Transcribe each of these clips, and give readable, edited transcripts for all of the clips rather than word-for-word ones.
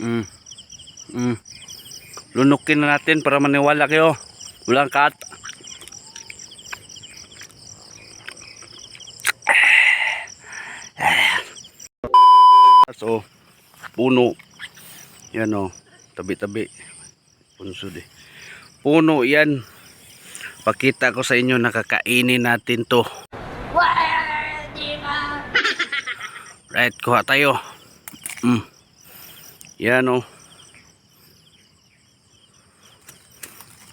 Mm. Mm. Lunukin na natin para maniwala kayo. Walang cut. So, puno. Yan o. Tabi-tabi. Punsod eh. Puno yan. Pakita ko sa inyo, nakakainin natin to. Right, kuha tayo. Yan o.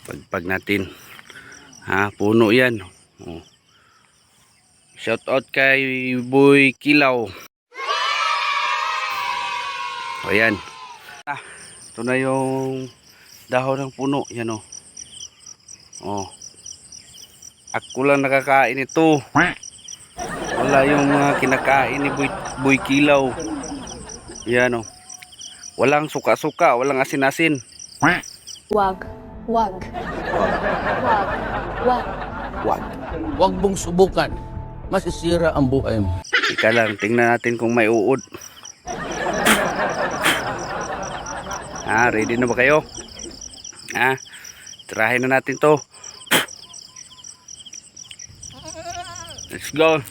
Pagpag natin. Ha, puno yan. Oh. Shout out kay Boy Kilaw. O yan. Ito na yung dahon ng puno. Yan o. Oh. Ako lang nakakain ito. Wala yung mga kinakain ni Boy Kilaw. Yan o. Walang suka-suka, walang asin-asin. Wag. Wag. Wag. Wag. Wag. Huwag mong subukan. Masisira ang buhay mo. Ika lang, tingnan natin kung may uod. Ready na ba kayo? Tirahin na natin to. Let's go.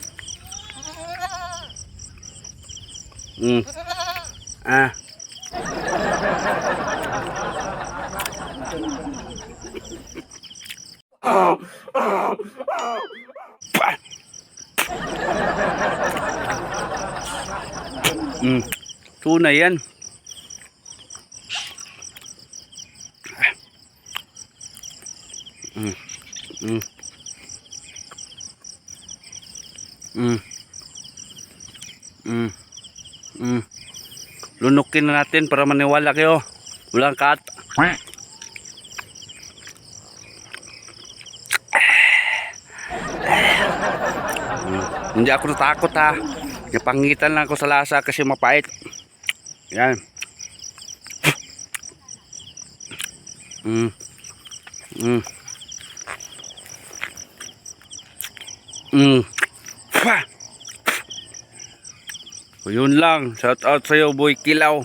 Tuna yan. Lunukin na natin para maniwala kayo. Walang cut. Hindi ako natakot ha. Napangitan lang ako sa lasa kasi mapait. Yan. So, yun lang. Shout out sa'yo, Boy Kilaw.